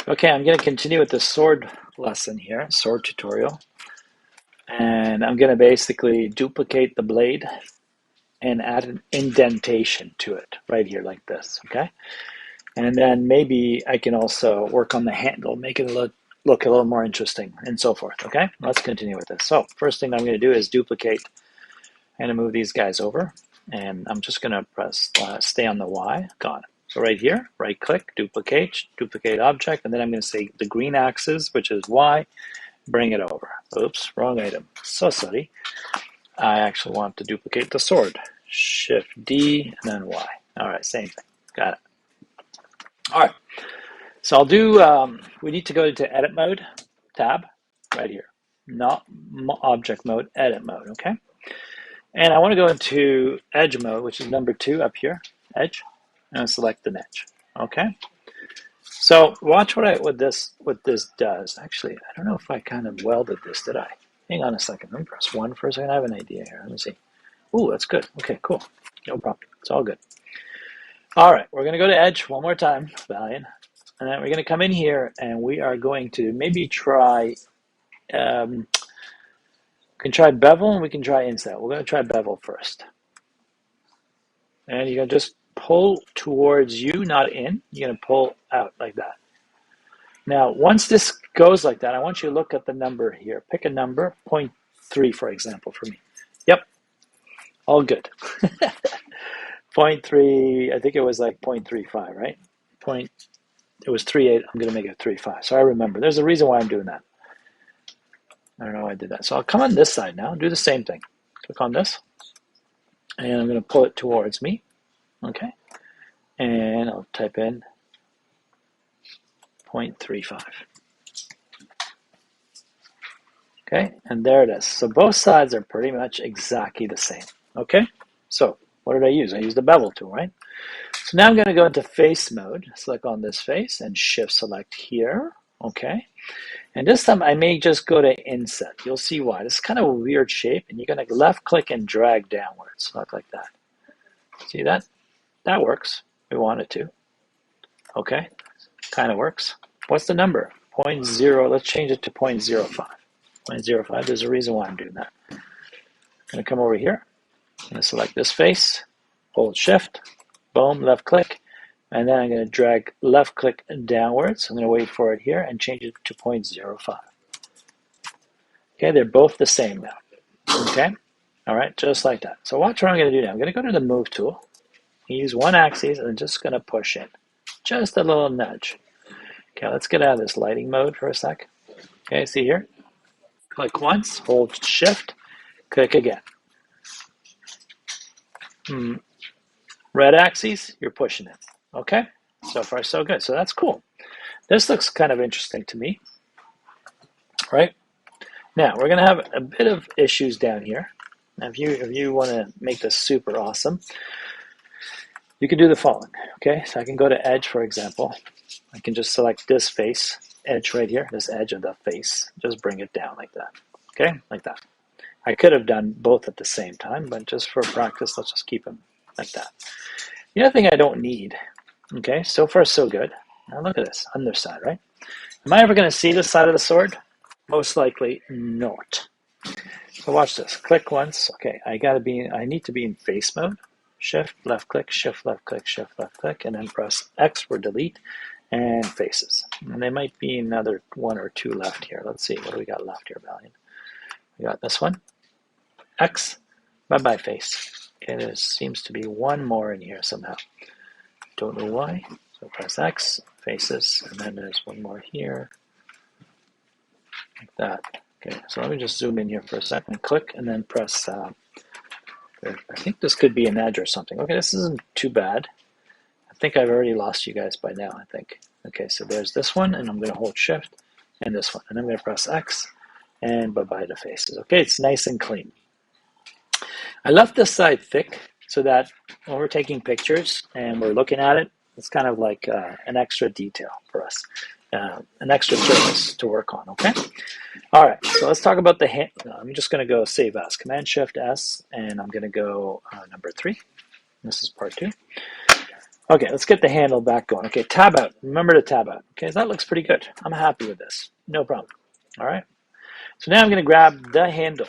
Okay, I'm going to continue with the sword lesson here, sword tutorial. And I'm going to basically duplicate the blade and add an indentation to it right here like this, okay? And then maybe I can also work on the handle, make it look a little more interesting and so forth, okay? Let's continue with this. So first thing I'm going to do is duplicate and move these guys over. And I'm just going to press stay on the Y, gone. So right here, right click, duplicate object, and then I'm going to say the green axis, which is Y, bring it over. Oops, wrong item. So sorry. I actually want to duplicate the sword. Shift D and then Y. All right, same thing. Got it. All right. So I'll do, we need to go into edit mode, tab, right here. Not object mode, edit mode, okay? And I want to go into edge mode, which is number 2 up here, edge, and select an edge, okay? So watch what this does. Actually, I don't know if I kind of welded this, did I? Hang on a second. Let me press 1 for a second. I have an idea here. Let me see. Ooh, that's good. Okay, cool. No problem. It's all good. All right, we're going to go to edge one more time, Balian. And then we're going to come in here and we are going to maybe try, we can try bevel and we can try inset. We're going to try bevel first. And you're going to just pull towards you, not in. You're going to pull out like that. Now, once this goes like that, I want you to look at the number here. Pick a number, 0.3, for example, for me. Yep, all good. 0.3, I think it was like 0.35, right? It was 3.8. I'm going to make it 3.5. So I remember. There's a reason why I'm doing that. I don't know why I did that. So I'll come on this side now, do the same thing. Click on this, and I'm going to pull it towards me. Okay, and I'll type in 0.35. Okay, and there it is. So both sides are pretty much exactly the same. Okay, so what did I use? I used the bevel tool, right? So now I'm going to go into face mode, select on this face, and shift select here. Okay, and this time I may just go to inset. You'll see why. This is kind of a weird shape, and you're going to left click and drag downwards, like that. See that? That works. We want it to. Okay, kind of works. What's the number? 0.0. Let's change it to 0.05. 0.05. There's a reason why I'm doing that. I'm going to come over here. I'm going to select this face, hold shift, boom, left click, and then I'm going to drag left click downwards. I'm going to wait for it here and change it to 0.05. Okay, they're both the same now. Okay, all right, just like that. So watch what I'm going to do now. I'm going to go to the move tool, use one axis, and I'm just going to push in. Just a little nudge. Okay, let's get out of this lighting mode for a sec. Okay, see here? Click once, hold shift, click again. Red axis, you're pushing it. Okay, so far so good. So that's cool. This looks kind of interesting to me, right? Now we're gonna have a bit of issues down here. Now, if you want to make this super awesome, you can do the following. Okay, so I can go to edge, for example. I can just select this face, edge right here, this edge of the face. Just bring it down like that. Okay, like that. I could have done both at the same time, but just for practice, let's just keep them like that. The other thing I don't need, okay, so far so good. Now look at this, underside, right? Am I ever going to see this side of the sword? Most likely not. So watch this. Click once. Okay, I need to be in face mode. Shift, left click, shift, left click, shift, left click, and then press X for delete and faces. And there might be another 1 or 2 left here. Let's see, what do we got left here, Balian? We got this one. X, bye-bye face. Okay, there seems to be one more in here somehow. Don't know why. So press X, faces, and then there's one more here. Like that. Okay, so let me just zoom in here for a second. Click, and then press, I think this could be an edge or something. Okay, this isn't too bad. I think I've already lost you guys by now, I think. Okay, so there's this one, and I'm going to hold shift, and this one. And I'm going to press X, and bye-bye to faces. Okay, it's nice and clean. I left this side thick so that when we're taking pictures and we're looking at it, it's kind of like an extra detail for us, an extra surface to work on, okay? All right, so let's talk about the hand. I'm just going to go save as, Command-Shift-S, and I'm going to go number 3. This is part 2. Okay, let's get the handle back going. Okay, tab out. Remember to tab out. Okay, so that looks pretty good. I'm happy with this. No problem. All right. So now I'm going to grab the handle.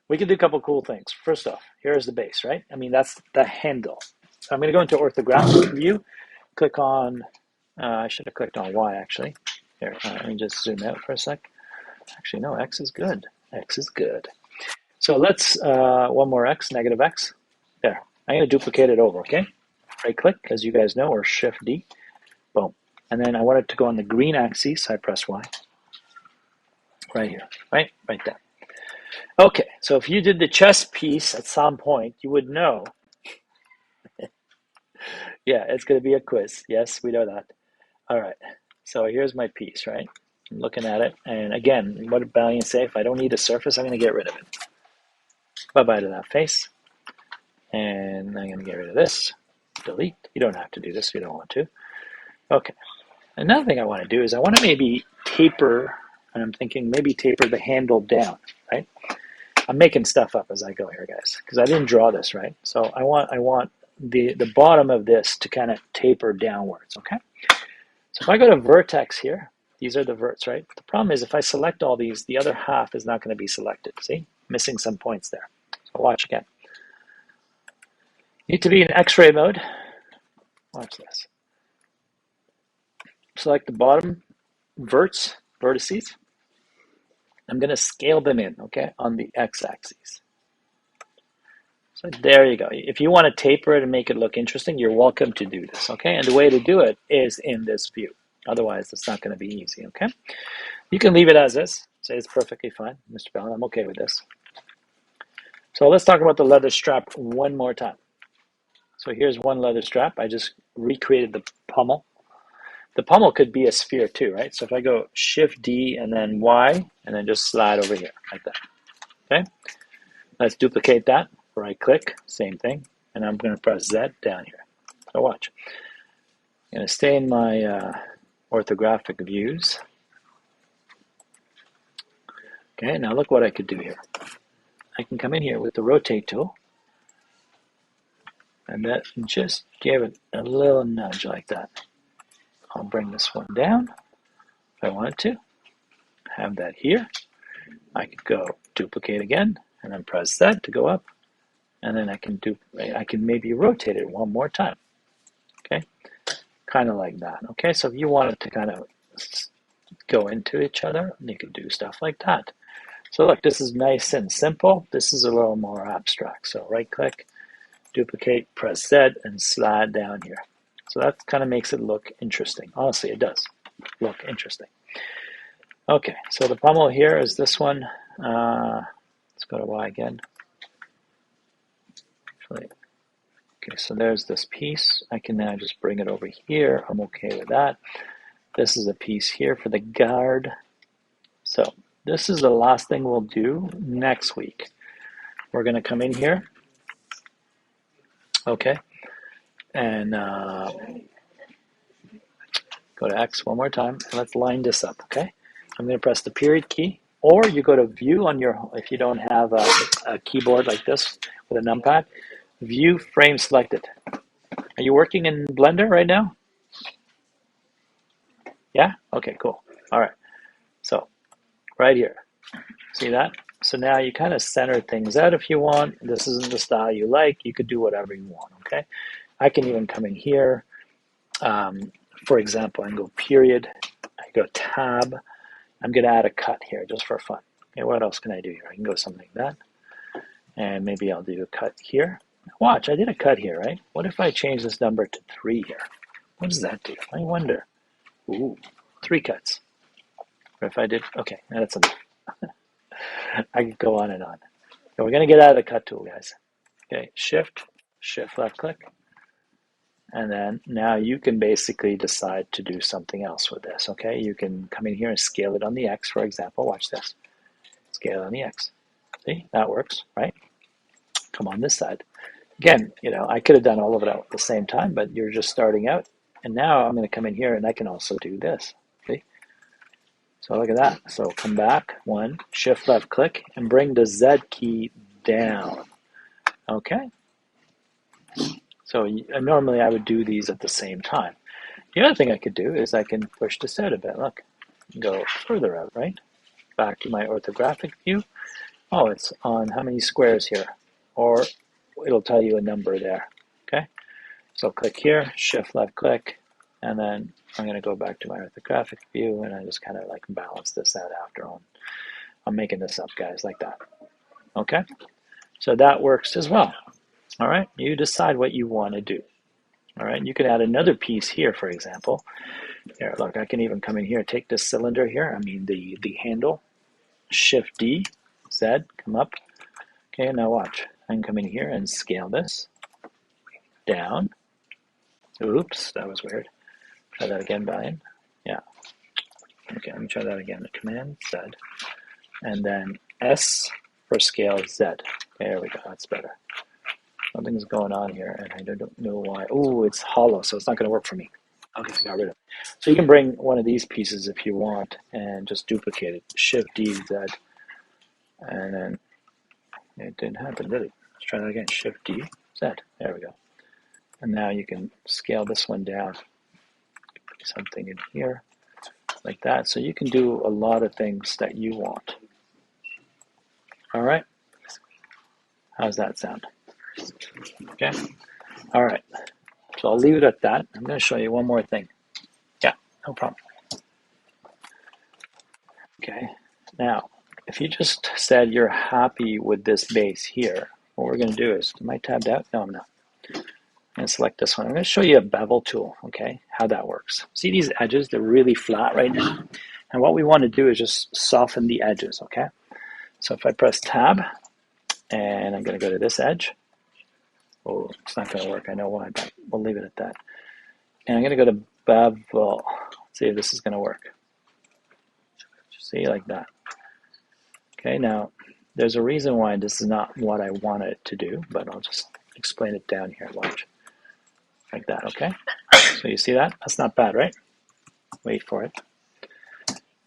We can do a couple cool things. First off, here's the base, right? I mean, that's the handle. So I'm going to go into orthographic view, click on, I should have clicked on Y actually. Here, let me just zoom out for a sec. Actually, no, X is good. X is good. So let's, one more X, negative X. There. I'm going to duplicate it over, okay? Right click, as you guys know, or Shift D. Boom. And then I want it to go on the green axis, so I press Y. Right here, right there. Okay, so if you did the chess piece at some point, you would know. Yeah, it's going to be a quiz. Yes, we know that. All right, so here's my piece, right? I'm looking at it, and again, what did Balian say? If I don't need a surface, I'm going to get rid of it. Bye-bye to that face. And I'm going to get rid of this. Delete. You don't have to do this if you don't want to. Okay. Another thing I want to do is I want to maybe taper, and I'm thinking maybe taper the handle down, right? I'm making stuff up as I go here, guys, because I didn't draw this, right? So I want the bottom of this to kind of taper downwards, okay? So if I go to vertex here, these are the verts, right? The problem is if I select all these, the other half is not going to be selected. See? Missing some points there. So watch again. Need to be in X-ray mode. Watch this. Select the bottom vertices. I'm going to scale them in, okay, on the x-axis. So there you go. If you want to taper it and make it look interesting, you're welcome to do this, okay? And the way to do it is in this view. Otherwise, it's not going to be easy, okay? You can leave it as is. Say it's perfectly fine, Mr. Bell. I'm okay with this. So let's talk about the leather strap one more time. So here's one leather strap. I just recreated the pommel. The pommel could be a sphere too, right? So if I go Shift D and then Y, and then just slide over here like that, okay? Let's duplicate that. Right click, same thing, and I'm going to press Z down here. So watch. I'm going to stay in my orthographic views. Okay, now look what I could do here. I can come in here with the rotate tool, and that just gave it a little nudge like that. I'll bring this one down if I wanted to. Have that here. I could go duplicate again, and then press Z to go up, and then I can maybe rotate it one more time. Okay, kind of like that. Okay, so if you wanted to kind of go into each other, you could do stuff like that. So look, this is nice and simple. This is a little more abstract. So right click, duplicate, press Z, and slide down here. So that kind of makes it look interesting. Honestly, it does look interesting. Okay, so the pommel here is this one. Let's go to Y again. Okay, so there's this piece. I can now just bring it over here. I'm okay with that. This is a piece here for the guard. So this is the last thing we'll do next week. We're going to come in here. Okay. And go to X one more time. And let's line this up, okay? I'm going to press the period key. Or you go to View on your, if you don't have a keyboard like this with a numpad, View Frame Selected. Are you working in Blender right now? Yeah? Okay, cool. All right. So right here. See that? So now you kind of center things out if you want. This isn't the style you like. You could do whatever you want, okay? I can even come in here. For example, I can go period. I go tab. I'm going to add a cut here just for fun. Okay, what else can I do here? I can go something like that. And maybe I'll do a cut here. Watch, I did a cut here, right? What if I change this number to 3 here? What does that do? I wonder. Ooh, 3 cuts. Or if I did, okay, that's enough. I could go on and on. So we're going to get out of the cut tool, guys. Okay, shift left click. And then now you can basically decide to do something else with this, okay? You can come in here and scale it on the X, for example. Watch this. Scale on the X. See, that works, right? Come on this side. Again, you know, I could have done all of it at the same time, but you're just starting out. And now I'm going to come in here and I can also do this. See? So look at that. So come back, one, shift left click, and bring the Z key down. Okay? So normally I would do these at the same time. The other thing I could do is I can push this out a bit. Look, go further out, right? Back to my orthographic view. Oh, it's on how many squares here? Or it'll tell you a number there. Okay, so click here, shift left click, and then I'm going to go back to my orthographic view, and I just kind of like balance this out after on. I'm making this up, guys, like that. Okay, so that works as well. All right, you decide what you want to do. All right, you can add another piece here, for example. Here, look, I can even come in here, take this cylinder here, I mean the handle, Shift D, Z, come up. Okay, now watch. I can come in here and scale this down. Oops, that was weird. Try that again, Balian. Yeah. Okay, let me try that again. Command Z, and then S for scale Z. Okay, there we go. That's better. Something's going on here, and I don't know why. Oh, it's hollow, so it's not going to work for me. Okay, I got rid of it. So you can bring one of these pieces if you want, and just duplicate it. Shift D, Z, and then it didn't happen really. Let's try that again. Shift D, Z. There we go. And now you can scale this one down. Something in here, like that. So you can do a lot of things that you want. All right. How's that sound? Okay. All right. So I'll leave it at that. I'm going to show you one more thing. Yeah, no problem. Okay. Now, if you just said you're happy with this base here, what we're going to do is, am I tabbed out? No, I'm not. I'm going to select this one. I'm going to show you a bevel tool, okay, how that works. See these edges? They're really flat right now. And what we want to do is just soften the edges, okay? So if I press tab, and I'm going to go to this edge. Oh, it's not going to work. I know why, but we'll leave it at that. And I'm going to go to bevel. Let's see if this is going to work. See, like that. Okay, now there's a reason why this is not what I wanted it to do, but I'll just explain it down here. Watch. Like that, okay? So you see that? That's not bad, right? Wait for it.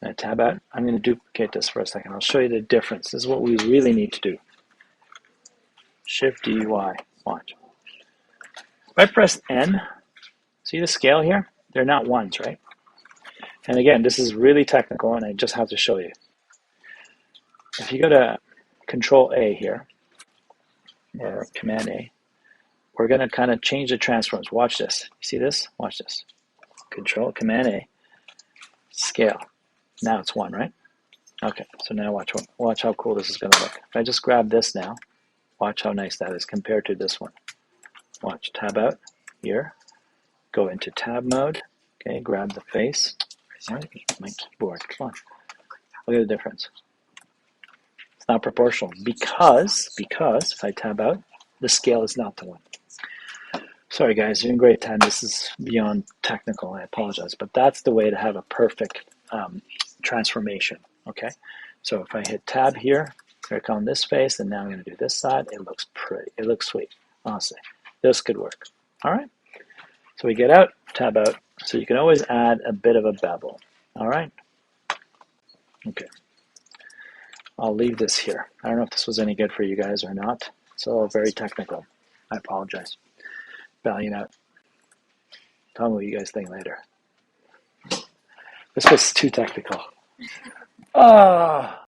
And tab out. I'm going to duplicate this for a second. I'll show you the difference. This is what we really need to do. Shift D, Y. Watch. If I press N, see the scale here? They're not ones, right? And again, this is really technical, and I just have to show you. If you go to Control A here, or Command A, we're going to kind of change the transforms. Watch this. You see this? Watch this. Control, Command A, scale. Now it's 1, right? Okay, so now watch how cool this is going to look. If I just grab this now, watch how nice that is compared to this one. Watch, tab out here, go into tab mode, okay, grab the face. All right, my keyboard, come on. Look at the difference. It's not proportional because if I tab out, the scale is not the one. Sorry guys, you're doing great time. This is beyond technical, I apologize, but that's the way to have a perfect transformation, okay? So if I hit tab here, click on this face, and now I'm going to do this side, it looks pretty, it looks sweet, honestly. This could work, all right? So we get out, tab out, so you can always add a bit of a bevel, all right? Okay. I'll leave this here. I don't know if this was any good for you guys or not. It's all very technical. I apologize. Balian out. Tell me what you guys think later. This was too technical. Ah.